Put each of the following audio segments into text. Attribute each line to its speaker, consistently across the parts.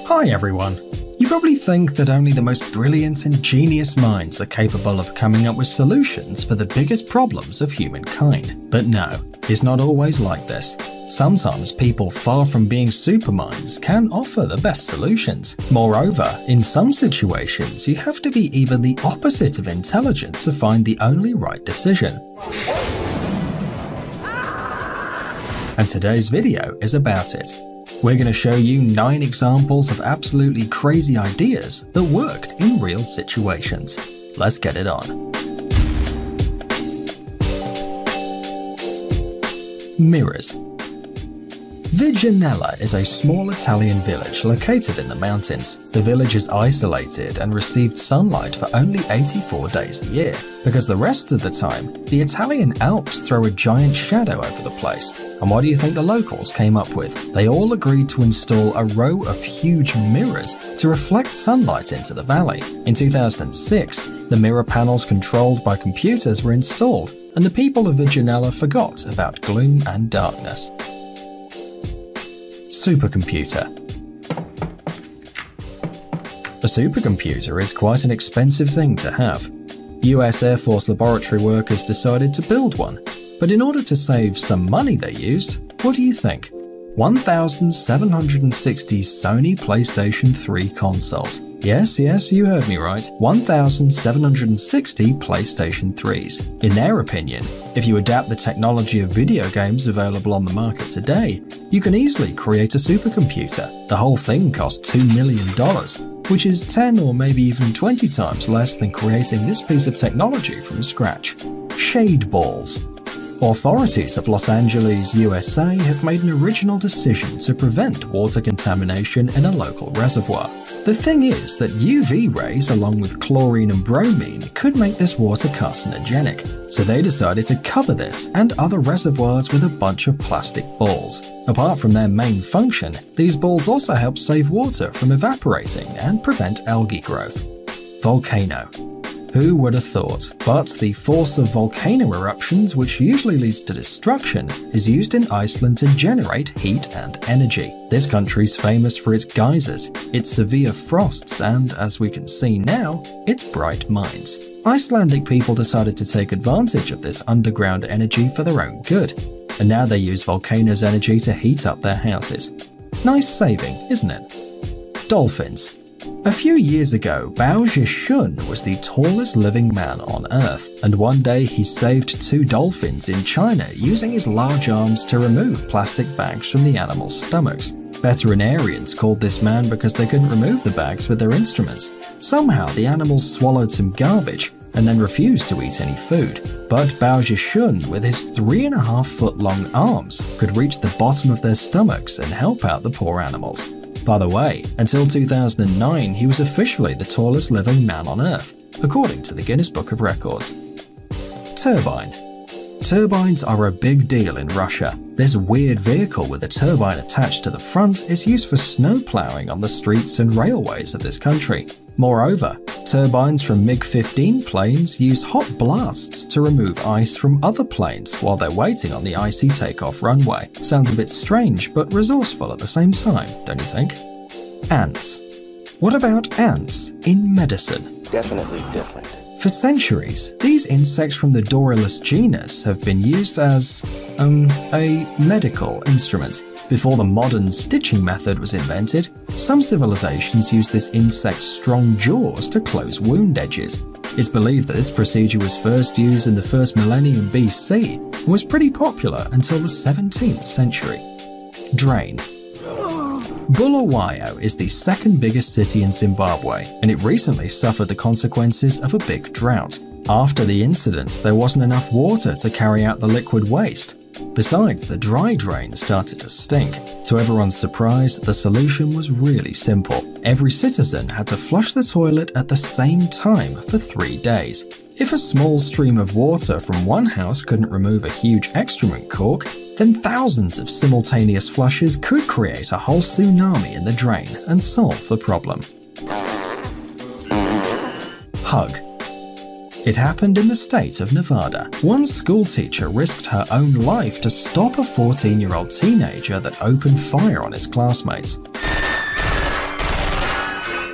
Speaker 1: Hi everyone! You probably think that only the most brilliant and genius minds are capable of coming up with solutions for the biggest problems of humankind. But no, it's not always like this. Sometimes people far from being superminds can offer the best solutions. Moreover, in some situations you have to be even the opposite of intelligent to find the only right decision. And today's video is about it. We're going to show you 9 examples of absolutely crazy ideas that worked in real situations. Let's get it on. Mirrors. Viganella is a small Italian village located in the mountains. The village is isolated and received sunlight for only 84 days a year, because the rest of the time, the Italian Alps throw a giant shadow over the place. And what do you think the locals came up with? They all agreed to install a row of huge mirrors to reflect sunlight into the valley. In 2006, the mirror panels controlled by computers were installed, and the people of Viganella forgot about gloom and darkness. Supercomputer. A supercomputer is quite an expensive thing to have. US Air Force laboratory workers decided to build one, but in order to save some money they used, what do you think? 1,760 Sony PlayStation 3 consoles. Yes, you heard me right. 1,760 PlayStation 3s. In their opinion, if you adapt the technology of video games available on the market today, you can easily create a supercomputer. The whole thing cost $2 million, which is 10 or maybe even 20 times less than creating this piece of technology from scratch. Shade balls. Authorities of Los Angeles, USA have made an original decision to prevent water contamination in a local reservoir. The thing is that UV rays along with chlorine and bromine could make this water carcinogenic, so they decided to cover this and other reservoirs with a bunch of plastic balls. Apart from their main function, these balls also help save water from evaporating and prevent algae growth. Volcano. Who would have thought? But the force of volcano eruptions, which usually leads to destruction, is used in Iceland to generate heat and energy. This country's famous for its geysers, its severe frosts, and, as we can see now, its bright mines. Icelandic people decided to take advantage of this underground energy for their own good, and now they use volcanoes' energy to heat up their houses. Nice saving, isn't it? Dolphins. A few years ago, Bao Zhishun was the tallest living man on Earth, and one day he saved 2 dolphins in China using his large arms to remove plastic bags from the animals' stomachs. Veterinarians called this man because they couldn't remove the bags with their instruments. Somehow the animals swallowed some garbage and then refused to eat any food. But Bao Zhishun, with his 3.5-foot long arms, could reach the bottom of their stomachs and help out the poor animals. By the way, until 2009, he was officially the tallest living man on Earth, according to the Guinness Book of Records. Turbine. Turbines are a big deal in Russia. This weird vehicle with a turbine attached to the front is used for snow plowing on the streets and railways of this country. Moreover, turbines from MiG-15 planes use hot blasts to remove ice from other planes while they're waiting on the icy takeoff runway. Sounds a bit strange, but resourceful at the same time, don't you think? Ants. What about ants in medicine?
Speaker 2: Definitely different.
Speaker 1: For centuries, these insects from the Dorylus genus have been used as, a medical instrument. Before the modern stitching method was invented, some civilizations used this insect's strong jaws to close wound edges. It's believed that this procedure was first used in the first millennium BC and was pretty popular until the 17th century. Drain. Bulawayo is the second biggest city in Zimbabwe, and it recently suffered the consequences of a big drought. After the incident, there wasn't enough water to carry out the liquid waste. Besides, the dry drain started to stink. To everyone's surprise, the solution was really simple. Every citizen had to flush the toilet at the same time for 3 days. If a small stream of water from one house couldn't remove a huge excrement cork, then thousands of simultaneous flushes could create a whole tsunami in the drain and solve the problem. Hug. It happened in the state of Nevada. One schoolteacher risked her own life to stop a 14-year-old teenager that opened fire on his classmates.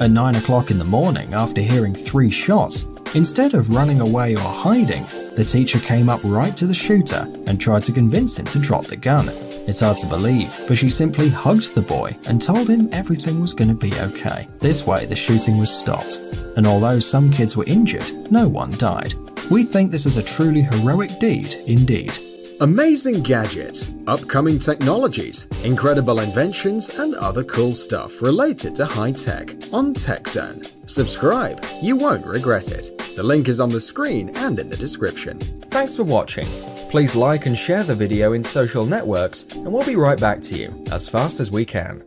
Speaker 1: At 9 o'clock in the morning, after hearing 3 shots, instead of running away or hiding, the teacher came up right to the shooter and tried to convince him to drop the gun. It's hard to believe, but she simply hugged the boy and told him everything was going to be okay. This way, the shooting was stopped, and although some kids were injured, no one died. We think this is a truly heroic deed indeed.
Speaker 2: Amazing gadgets, upcoming technologies, incredible inventions, and other cool stuff related to high tech on TechZone. Subscribe, you won't regret it. The link is on the screen and in the description.
Speaker 3: Thanks for watching. Please like and share the video in social networks, and we'll be right back to you as fast as we can.